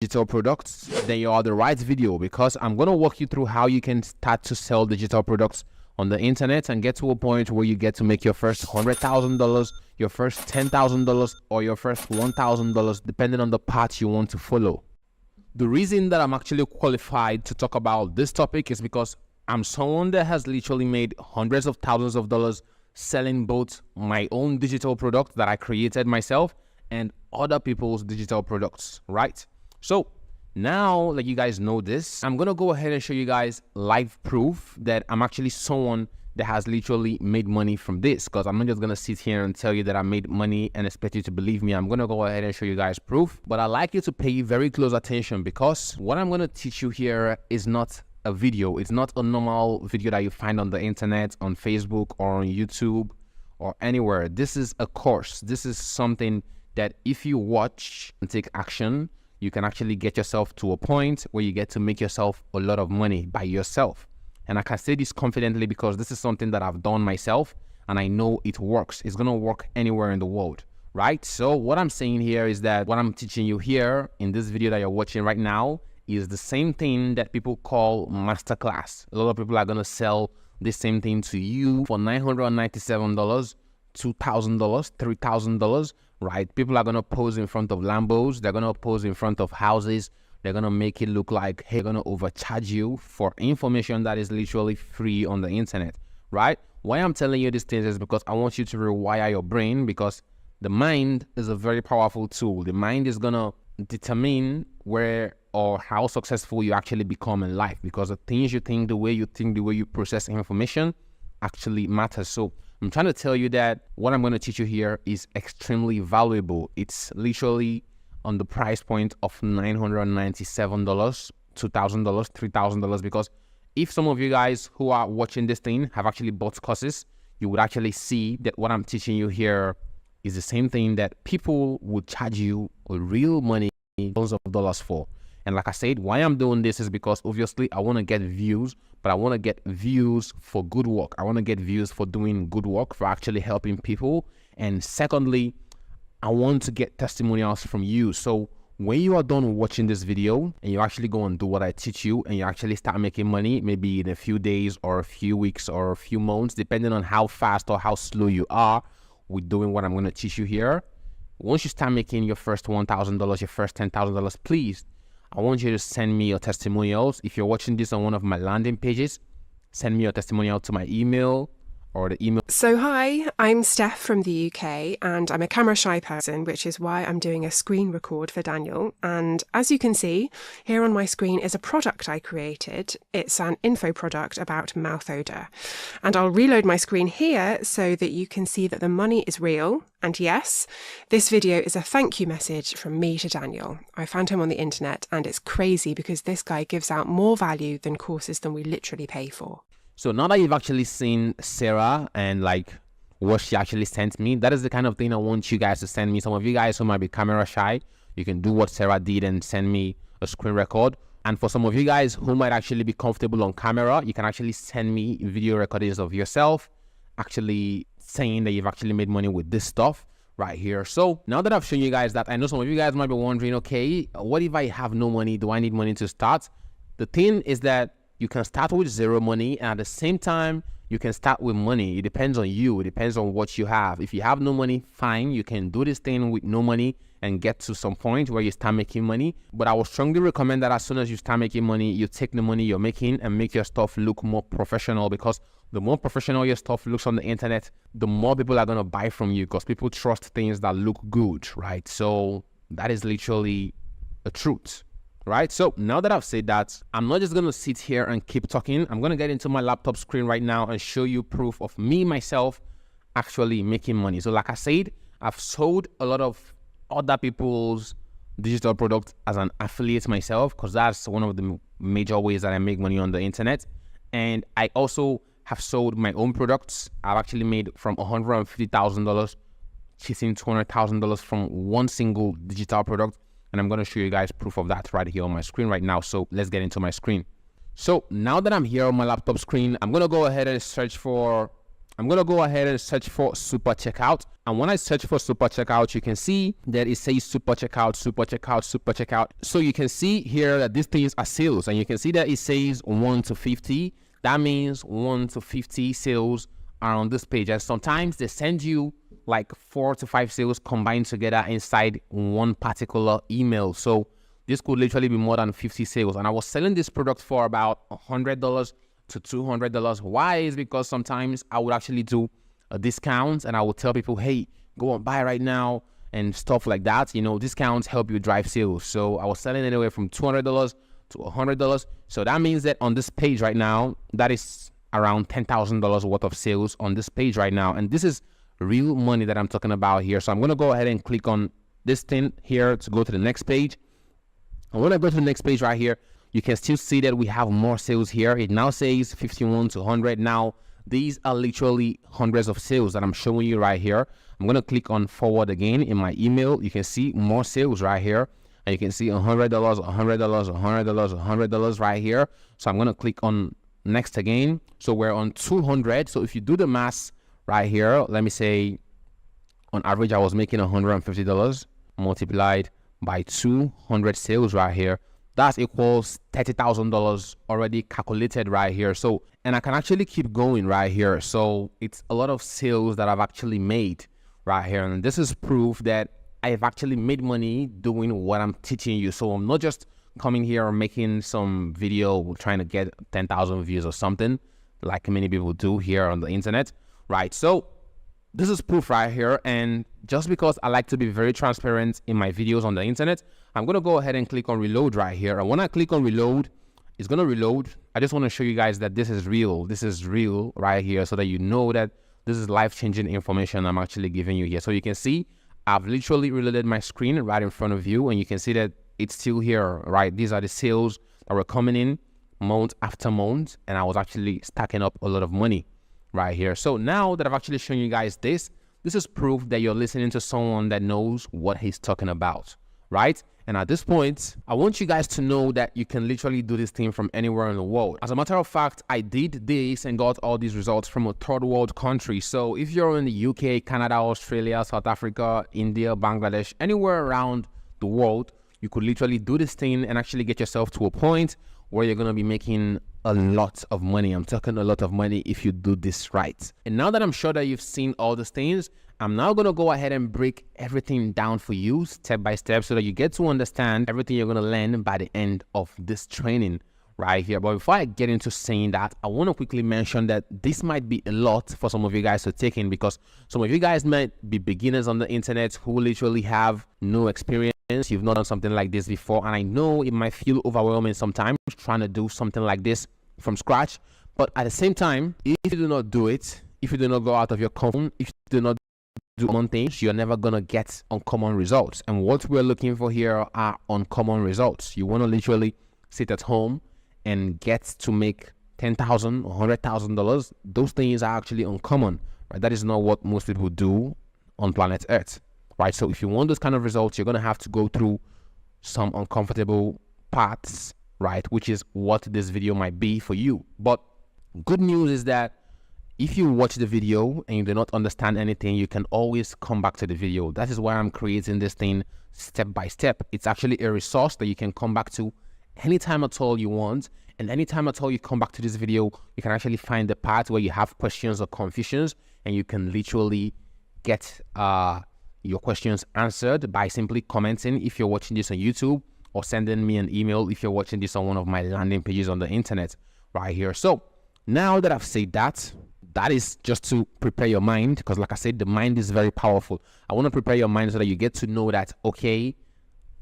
digital products, then you are the right video, because I'm going to walk you through how you can start to sell digital products on the internet and get to a point where you get to make your first $100,000, your first $10,000, or your first $1,000, depending on the path you want to follow. The reason that I'm actually qualified to talk about this topic is because I'm someone that has literally made hundreds of thousands of dollars selling both my own digital product that I created myself and other people's digital products, right? So now that you guys know this, I'm going to go ahead and show you guys live proof that I'm actually someone that has literally made money from this, because I'm not just going to sit here and tell you that I made money and expect you to believe me. I'm going to go ahead and show you guys proof, but I'd like you to pay very close attention, because what I'm going to teach you here is not a video. It's not a normal video that you find on the internet, on Facebook or on YouTube or anywhere. This is a course. This is something that if you watch and take action, you can actually get yourself to a point where you get to make yourself a lot of money by yourself. And I can say this confidently because this is something that I've done myself and I know it works. It's going to work anywhere in the world, right? So what I'm saying here is that what I'm teaching you here in this video that you're watching right now is the same thing that people call masterclass. A lot of people are going to sell the same thing to you for $997, $2,000, $3,000, right? People are going to pose in front of Lambos. They're going to pose in front of houses. They're going to make it look like, hey, they're going to overcharge you for information that is literally free on the internet, right? Why I'm telling you these things is because I want you to rewire your brain, because the mind is a very powerful tool. The mind is going to determine where or how successful you actually become in life, because the things you think, the way you process information actually matters. So I'm trying to tell you that what I'm going to teach you here is extremely valuable. It's literally on the price point of $997, $2,000, $3,000, because if some of you guys who are watching this thing have actually bought courses, you would actually see that what I'm teaching you here is the same thing that people would charge you real money, thousands of dollars for. And like I said, why I'm doing this is because obviously I want to get views, but I want to get views for good work. I want to get views for doing good work, for actually helping people. And secondly, I want to get testimonials from you. So when you are done watching this video and you actually go and do what I teach you and you actually start making money, maybe in a few days or a few weeks or a few months, depending on how fast or how slow you are with doing what I'm going to teach you here. Once you start making your first $1,000, your first $10,000, please, I want you to send me your testimonials. If you're watching this on one of my landing pages, send me your testimonial to my email or the email. So hi, I'm Steph from the UK and I'm a camera shy person, which is why I'm doing a screen record for Daniel. And as you can see, here on my screen is a product I created. It's an info product about mouth odor. And I'll reload my screen here so that you can see that the money is real. And yes, this video is a thank you message from me to Daniel. I found him on the internet and it's crazy because this guy gives out more value than courses than we literally pay for. So now that you've actually seen Sarah and like what she actually sent me, that is the kind of thing I want you guys to send me. Some of you guys who might be camera shy, you can do what Sarah did and send me a screen record. And for some of you guys who might actually be comfortable on camera, you can actually send me video recordings of yourself actually saying that you've actually made money with this stuff right here. So now that I've shown you guys that, I know some of you guys might be wondering, okay, what if I have no money? Do I need money to start? The thing is that you can start with zero money, and at the same time, you can start with money. It depends on you. It depends on what you have. If you have no money, fine. You can do this thing with no money and get to some point where you start making money. But I would strongly recommend that as soon as you start making money, you take the money you're making and make your stuff look more professional, because the more professional your stuff looks on the internet, the more people are going to buy from you, because people trust things that look good, right? So that is literally the truth. Right? So now that I've said that, I'm not just going to sit here and keep talking. I'm going to get into my laptop screen right now and show you proof of me, myself, actually making money. So like I said, I've sold a lot of other people's digital products as an affiliate myself, because that's one of the major ways that I make money on the internet. And I also have sold my own products. I've actually made from $150,000, chasing $200,000 from one single digital product. And I'm going to show you guys proof of that right here on my screen right now. So let's get into my screen. So now that I'm here on my laptop screen, I'm going to go ahead and search for I'm going to go ahead and search for super checkout. And when I search for super checkout, you can see that it says super checkout, super checkout, super checkout. So you can see here that these things are sales, and you can see that it says 1 to 50. That means 1 to 50 sales are on this page. And sometimes they send you like 4 to 5 sales combined together inside one particular email. So this could literally be more than 50 sales. And I was selling this product for about $100 to $200. Why? Is because sometimes I would actually do a discount and I would tell people, hey, go and buy right now and stuff like that. You know, discounts help you drive sales. So I was selling anywhere from $200 to $100. So that means that on this page right now, that is around $10,000 worth of sales on this page right now. And this is real money that I'm talking about here. So I'm going to go ahead and click on this thing here to go to the next page. And when I go to the next page right here, you can still see that we have more sales here. It now says 51 to 100. Now, these are literally hundreds of sales that I'm showing you right here. I'm going to click on forward again in my email. You can see more sales right here. And you can see $100, $100, $100, $100 right here. So I'm going to click on next again. So we're on 200. So if you do the math right here, let me say on average, I was making $150 multiplied by 200 sales right here. That equals $30,000 already calculated right here. So, and I can actually keep going right here. So it's a lot of sales that I've actually made right here. And this is proof that I've actually made money doing what I'm teaching you. So I'm not just coming here and making some video trying to get 10,000 views or something like many people do here on the internet, right? So this is proof right here. And just because I like to be very transparent in my videos on the internet, I'm going to go ahead and click on reload right here. And when I click on reload, it's going to reload. I just want to show you guys that this is real. This is real right here so that you know that this is life-changing information I'm actually giving you here. So you can see I've literally reloaded my screen right in front of you, and you can see that it's still here, right? These are the sales that were coming in month after month, and I was actually stacking up a lot of money right here. So now that I've actually shown you guys this is proof that you're listening to someone that knows what he's talking about, right? And at this point, I want you guys to know that you can literally do this thing from anywhere in the world. As a matter of fact, I did this and got all these results from a third world country. So if you're in the UK, Canada, Australia, South Africa, India, Bangladesh, anywhere around the world, you could literally do this thing and actually get yourself to a point where you're going to be making a lot of money. I'm talking a lot of money if you do this right. And now that I'm sure that you've seen all these things, I'm now going to go ahead and break everything down for you step by step so that you get to understand everything you're going to learn by the end of this training right here. But before I get into saying that, I want to quickly mention that this might be a lot for some of you guys to take in, because some of you guys might be beginners on the internet who literally have no experience. You've not done something like this before, and I know it might feel overwhelming sometimes trying to do something like this from scratch. But at the same time, if you do not do it, if you do not go out of your comfort zone, if you do not do common things, you're never gonna get uncommon results. And what we're looking for here are uncommon results. You want to literally sit at home and get to make $10,000 or $100,000. Those things are actually uncommon, right? That is not what most people do on planet Earth, right? So if you want those kind of results, you're gonna have to go through some uncomfortable parts, right? Which is what this video might be for you. But good news is that if you watch the video and you do not understand anything, you can always come back to the video. That is why I'm creating this thing step by step. It's actually a resource that you can come back to anytime at all you want. And anytime at all you come back to this video, you can actually find the part where you have questions or confusions, and you can literally get your questions answered by simply commenting if you're watching this on YouTube, or sending me an email if you're watching this on one of my landing pages on the internet right here. So now that I've said that, that is just to prepare your mind, because like I said, the mind is very powerful. I want to prepare your mind so that you get to know that, okay,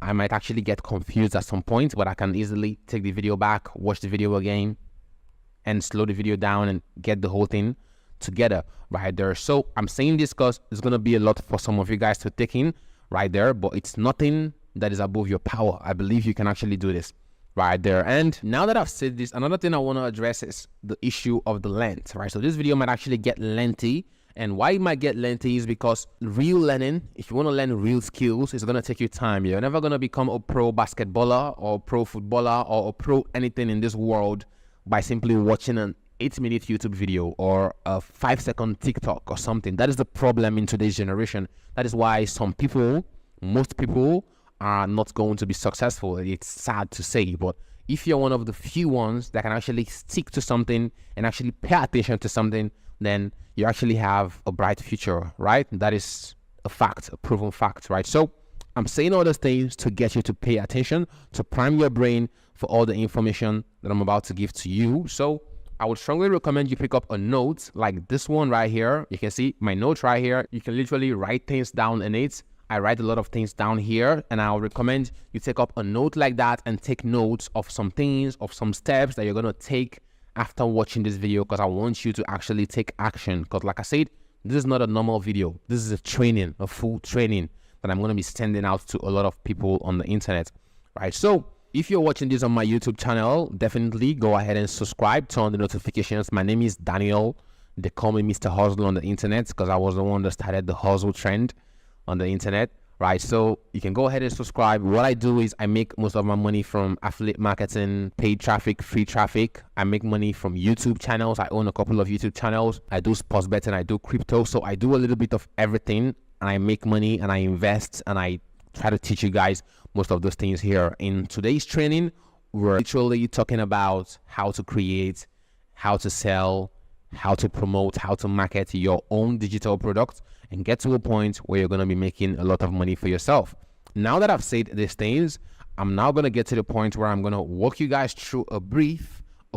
I might actually get confused at some point, but I can easily take the video back, watch the video again, and slow the video down and get the whole thing together right there. So I'm saying this because it's going to be a lot for some of you guys to take in right there, but it's nothing that is above your power. I believe you can actually do this right there. And now that I've said this, another thing I want to address is the issue of the length, right? So this video might actually get lengthy, and why it might get lengthy is because real learning, if you want to learn real skills, it's going to take you time. You're never going to become a pro basketballer or pro footballer or a pro anything in this world by simply watching 8-minute YouTube video or a 5-second TikTok or something. That is the problem in today's generation. That is why most people are not going to be successful. It's sad to say, but if you're one of the few ones that can actually stick to something and actually pay attention to something, then you actually have a bright future, right? That is a fact, a proven fact, right? So I'm saying all those things to get you to pay attention, to prime your brain for all the information that I'm about to give to you. So I would strongly recommend you pick up a note like this one right here. You can see my note right here. You can literally write things down in it. I write a lot of things down here, and I'll recommend you take up a note like that and take notes of some things, of some steps that you're going to take after watching this video, because I want you to actually take action. Because like I said, this is not a normal video. This is a training, a full training that I'm going to be sending out to a lot of people on the internet, right? So if you're watching this on my YouTube channel, definitely go ahead and subscribe, turn on the notifications. My name is Daniel. They call me Mr. Hustle on the internet because I was the one that started the hustle trend on the internet, right? So you can go ahead and subscribe. What I do is I make most of my money from affiliate marketing, paid traffic, free traffic. I make money from YouTube channels. I own a couple of YouTube channels. I do sports betting, I do crypto. So I do a little bit of everything, and I make money and I invest, and I try to teach you guys most of those things here. In today's training, we're literally talking about how to create, how to sell, how to promote, how to market your own digital product and get to a point where you're going to be making a lot of money for yourself. Now that I've said these things, I'm now going to get to the point where I'm going to walk you guys through a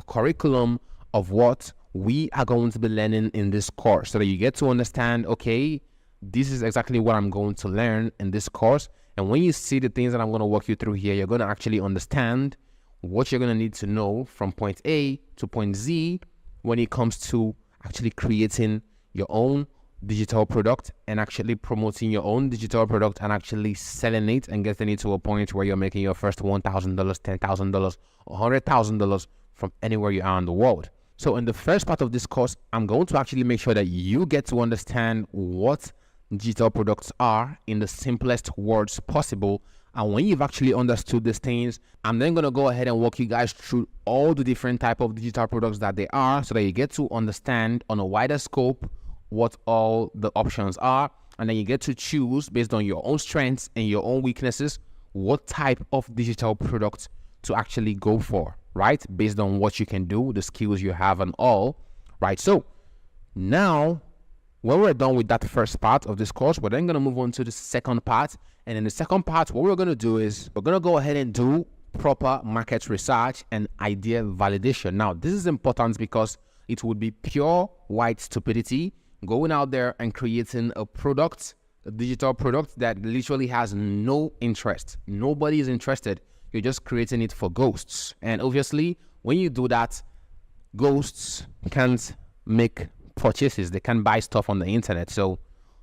curriculum of what we are going to be learning in this course, so that you get to understand, okay, this is exactly what I'm going to learn in this course. And when you see the things that I'm going to walk you through here, you're going to actually understand what you're going to need to know from point A to point Z when it comes to actually creating your own digital product and actually promoting your own digital product and actually selling it and getting it to a point where you're making your first $1,000, $10,000, $100,000 from anywhere you are in the world. So in the first part of this course, I'm going to actually make sure that you get to understand what digital products are in the simplest words possible. And when you've actually understood these things, I'm then going to go ahead and walk you guys through all the different type of digital products that they are, so that you get to understand on a wider scope what all the options are, and then you get to choose based on your own strengths and your own weaknesses what type of digital product to actually go for, right? Based on what you can do, the skills you have and all, right? So now when we're done with that first part of this course, we're then going to move on to the second part. And in the second part, what we're going to do is we're going to go ahead and do proper market research and idea validation. Now, this is important because it would be pure white stupidity going out there and creating a product, a digital product that literally has no interest. Nobody is interested. You're just creating it for ghosts. And obviously, when you do that, ghosts can't make purchases. They can't buy stuff on the internet. So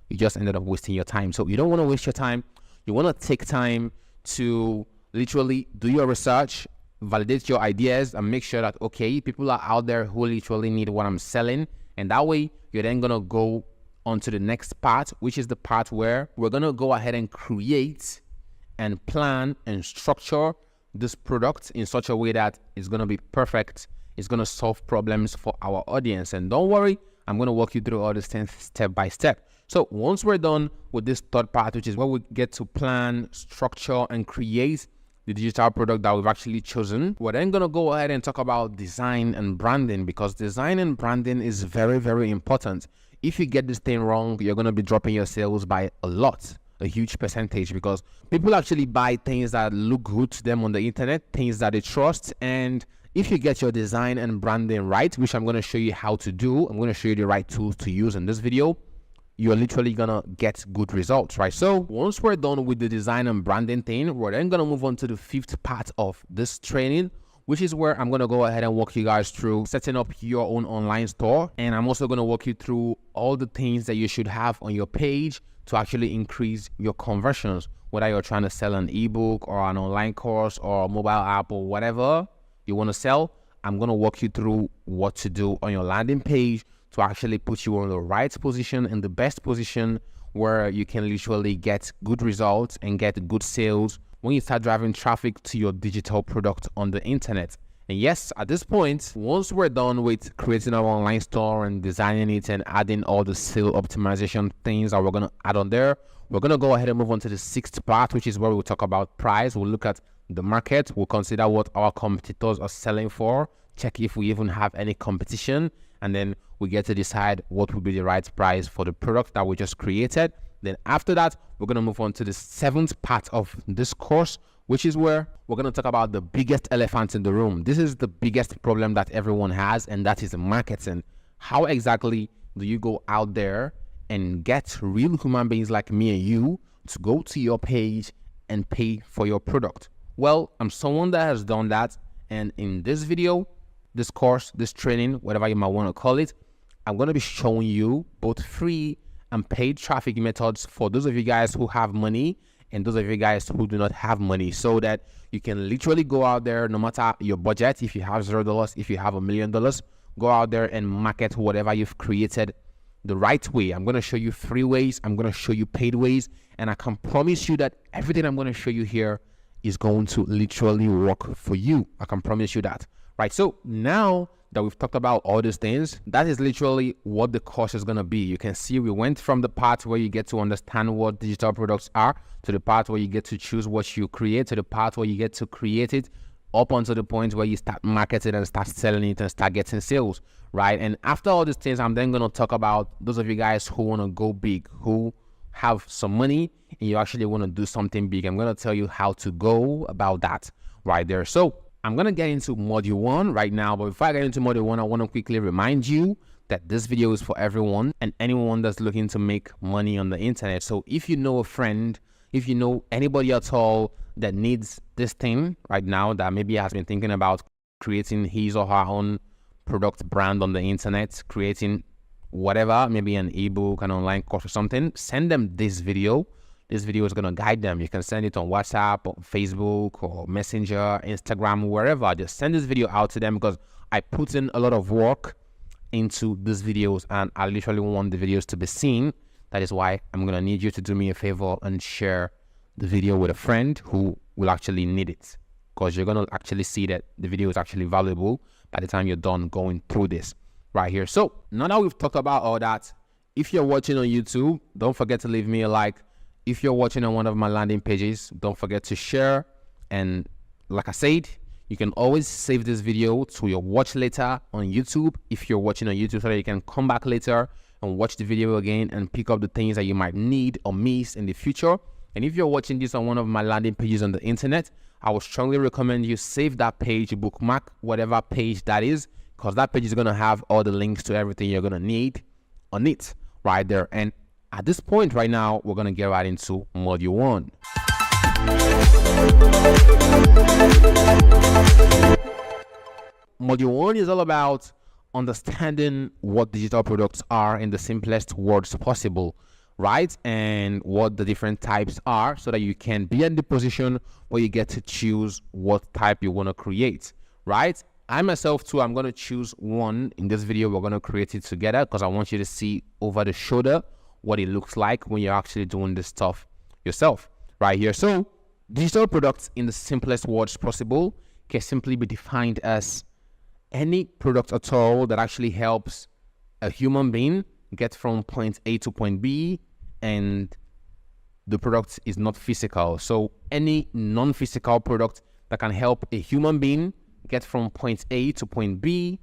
you just ended up wasting your time. So you don't want to waste your time. You want to take time to literally do your research, validate your ideas, and make sure that, okay, people are out there who literally need what I'm selling. And that way, you're then going to go on to the next part, which is the part where we're going to go ahead and create and plan and structure this product in such a way that it's going to be perfect. It's going to solve problems for our audience. And don't worry, I'm going to walk you through all this things step by step. So once we're done with this third part, which is where we get to plan, structure, and create the digital product that we've actually chosen, we're then going to go ahead and talk about design and branding, because design and branding is very, very important. If you get this thing wrong, you're going to be dropping your sales by a huge percentage, because people actually buy things that look good to them on the internet, things that they trust. And if you get your design and branding right, which I'm going to show you how to do, I'm going to show you the right tools to use in this video, you're literally gonna get good results, right? So once we're done with the design and branding thing, we're then gonna move on to the fifth part of this training, which is where I'm gonna go ahead and walk you guys through setting up your own online store. And I'm also gonna walk you through all the things that you should have on your page to actually increase your conversions, whether you're trying to sell an ebook or an online course or a mobile app or whatever you want to sell. I'm gonna walk you through what to do on your landing page to actually put you in the right position, in the best position, where you can literally get good results and get good sales when you start driving traffic to your digital product on the internet. And yes, at this point, once we're done with creating our online store and designing it and adding all the sale optimization things that we're going to add on there, we're going to go ahead and move on to the sixth part, which is where we'll talk about price. We'll look at the market. We'll consider what our competitors are selling for, check if we even have any competition, and then we get to decide what will be the right price for the product that we just created. Then after that, we're going to move on to the seventh part of this course, which is where we're going to talk about the biggest elephant in the room. This is the biggest problem that everyone has, and that is marketing. How exactly do you go out there and get real human beings like me and you to go to your page and pay for your product? Well, I'm someone that has done that, and in this video, this course, this training, whatever you might want to call it, I'm going to be showing you both free and paid traffic methods for those of you guys who have money and those of you guys who do not have money, so that you can literally go out there, no matter your budget. If you have $0, if you have $1 million, go out there and market whatever you've created the right way. I'm going to show you free ways, I'm going to show you paid ways, and I can promise you that everything I'm going to show you here is going to literally work for you. I can promise you that. Right, so now that we've talked about all these things, that is literally what the course is going to be. You can see we went from the part where you get to understand what digital products are, to the part where you get to choose what you create, to the part where you get to create it, up until the point where you start marketing and start selling it and start getting sales, right? And after all these things, I'm then going to talk about those of you guys who want to go big, who have some money and you actually want to do something big. I'm going to tell you how to go about that right there. So I'm going to get into module 1 right now, but before I get into module 1, I want to quickly remind you that this video is for everyone and anyone that's looking to make money on the internet. So if you know a friend, if you know anybody at all that needs this thing right now, that maybe has been thinking about creating his or her own product brand on the internet, creating whatever, maybe an ebook, an online course or something, send them this video. This video is going to guide them. You can send it on WhatsApp or Facebook or Messenger, Instagram, wherever. Just send this video out to them, because I put in a lot of work into these videos and I literally want the videos to be seen. That is why I'm going to need you to do me a favor and share the video with a friend who will actually need it, because you're going to actually see that the video is actually valuable by the time you're done going through this right here. So now that we've talked about all that, if you're watching on YouTube, don't forget to leave me a like. If you're watching on one of my landing pages, don't forget to share. And like I said, you can always save this video to your watch later on YouTube if you're watching on YouTube, so that you can come back later and watch the video again and pick up the things that you might need or miss in the future. And if you're watching this on one of my landing pages on the internet, I would strongly recommend you save that page, bookmark whatever page that is, because that page is going to have all the links to everything you're going to need on it right there. And at this point right now, we're going to get right into module 1. Module 1 is all about understanding what digital products are in the simplest words possible, right? And what the different types are, so that you can be in the position where you get to choose what type you want to create, right? I myself too, I'm going to choose one in this video. We're going to create it together, because I want you to see over the shoulder what it looks like when you're actually doing this stuff yourself right here. So digital products in the simplest words possible can simply be defined as any product at all that actually helps a human being get from point A to point B, and the product is not physical. So any non-physical product that can help a human being get from point A to point B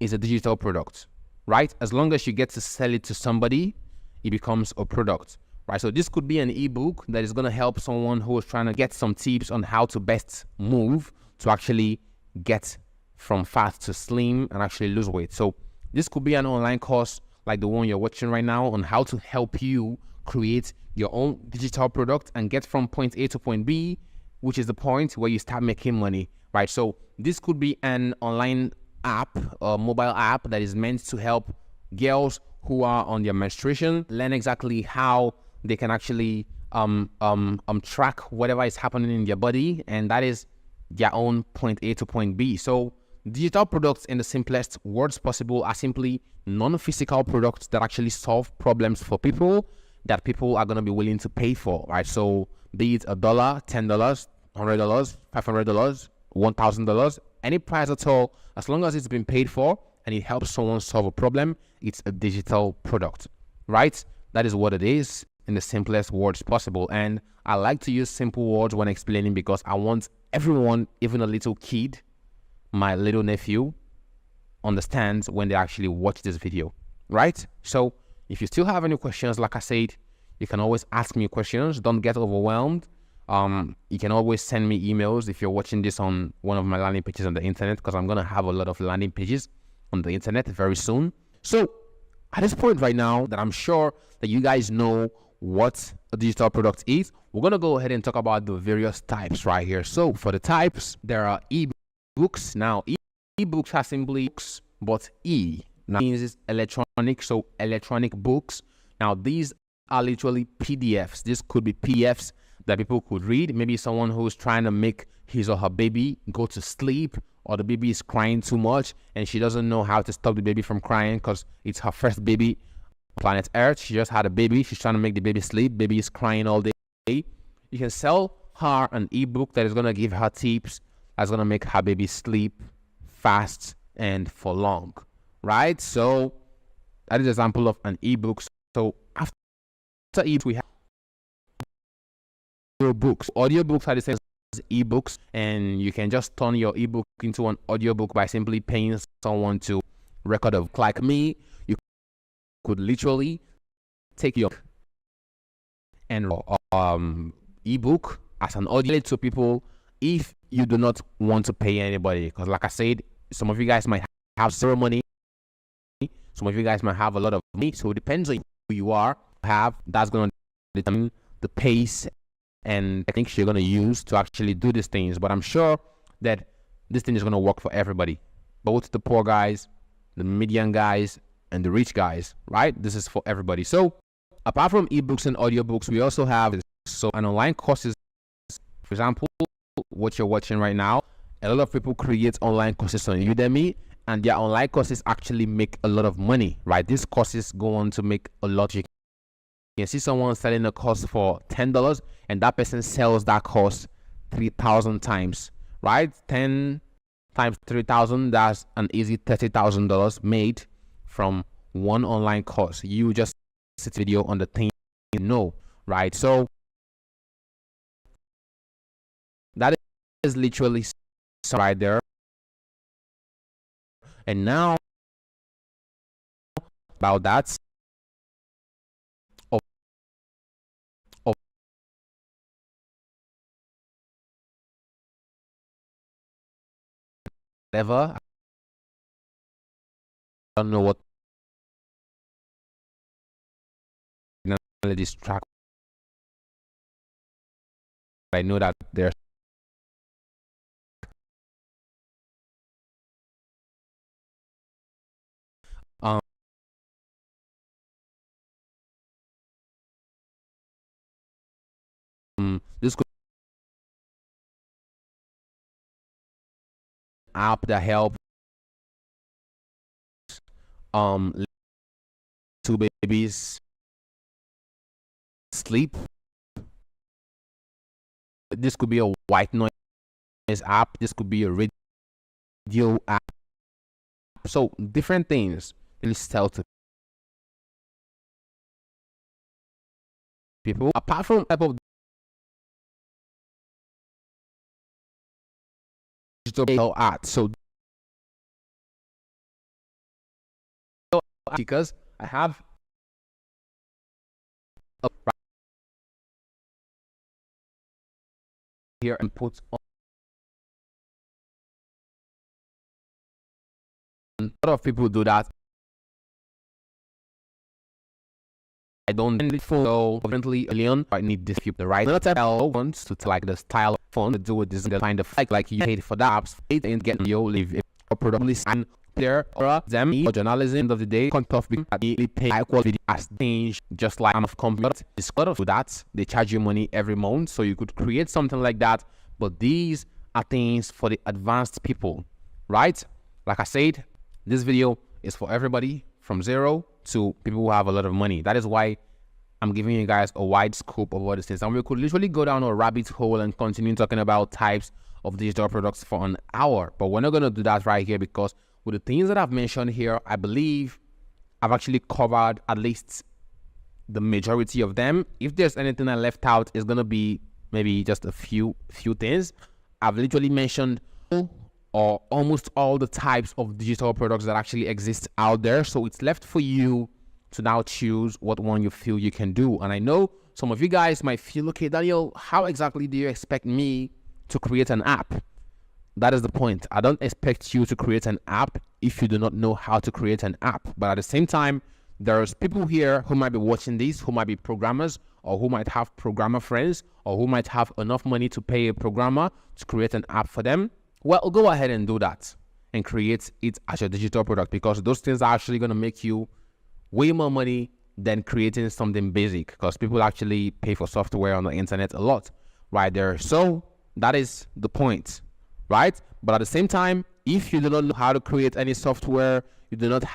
is a digital product, right? As long as you get to sell it to somebody, it becomes a product, right? So this could be an ebook that is going to help someone who is trying to get some tips on how to best move to actually get from fat to slim and actually lose weight. So this could be an online course like the one you're watching right now on how to help you create your own digital product and get from point A to point B, which is the point where you start making money, right? So this could be an online app or mobile app that is meant to help girls who are on their menstruation learn exactly how they can actually track whatever is happening in their body, and that is their own point A to point B. So digital products in the simplest words possible are simply non-physical products that actually solve problems for people that people are going to be willing to pay for, right? So be it $1, $10, $100, $500, $1,000, any price at all, as long as it's been paid for and it helps someone solve a problem, it's a digital product, right? That is what it is in the simplest words possible. And I like to use simple words when explaining because I want everyone, even a little kid, my little nephew, understands when they actually watch this video, right? So if you still have any questions, like I said, you can always ask me questions. Don't get overwhelmed. You can always send me emails if you're watching this on one of my landing pages on the internet, because I'm going to have a lot of landing pages on the internet very soon. So at this point right now that I'm sure that you guys know what a digital product is, we're going to go ahead and talk about the various types right here. So for the types, there are ebooks. Now, ebooks are simply books, but E now means electronic, so electronic books. Now, these are literally PDFs. This could be PDFs that people could read. Maybe someone who's trying to make his or her baby go to sleep, or the baby is crying too much and she doesn't know how to stop the baby from crying because it's her first baby on planet Earth. She just had a baby. She's trying to make the baby sleep. Baby is crying all day. You can sell her an ebook that is going to give her tips that's going to make her baby sleep fast and for long, right? So that is an example of an ebook. So after ebooks, we have audiobooks. Audiobooks are the same as ebooks, and you can just turn your ebook into an audiobook by simply paying someone to record a book. Like me, you could literally take your and ebook as an audio to people if you do not want to pay anybody, because like I said, some of you guys might have zero money, some of you guys might have a lot of money, so it depends on who you are. That's going to determine the pace and techniques you're going to use to actually do these things. But I'm sure that this thing is going to work for everybody, both the poor guys, the median guys, and the rich guys, right? This is for everybody. So apart from ebooks and audiobooks, we also have an online courses. For example, what you're watching right now, a lot of people create online courses on Udemy, and their online courses actually make a lot of money, right? These courses go on to make a lot. You can see someone selling a course for $10, and that person sells that course 3,000 times, right? 10 times 3,000, that's an easy $30,000 made from one online course. You just sit video on the thing, right? So that is literally right there. And now about that whatever, I don't know what this track. I know that there's this could app that helps two babies sleep. This could be a white noise app. This could be a radio app. So different things really sell to people. Apart from type of digital art, so because I have a here and put on. A lot of people do that. I don't need it for currently alien. I need this the right ones to like the style of phone to do with this kind of like you paid for the apps and get you live a probably sign there or them or journalism. End of the day, can't pay high quality as change just like on a computer. It's got to do that. They charge you money every month, so you could create something like that. But these are things for the advanced people, right? Like I said, this video is for everybody from zero to people who have a lot of money. That is why I'm giving you guys a wide scope of what this is. And we could literally go down a rabbit hole and continue talking about types of digital products for an hour. But we're not going to do that right here, because with the things that I've mentioned here, I believe I've actually covered at least the majority of them. If there's anything I left out, it's going to be maybe just a few things. I've literally mentioned or almost all the types of digital products that actually exist out there. So it's left for you to now choose what one you feel you can do. And I know some of you guys might feel, okay, Daniel, how exactly do you expect me to create an app? That is the point. I don't expect you to create an app if you do not know how to create an app. But at the same time, there's people here who might be watching this, who might be programmers, or who might have programmer friends, or who might have enough money to pay a programmer to create an app for them. Well, go ahead and do that and create it as your digital product, because those things are actually going to make you way more money than creating something basic, because people actually pay for software on the internet a lot right there. So that is the point, right? But at the same time, if you do not know how to create any software, you do not have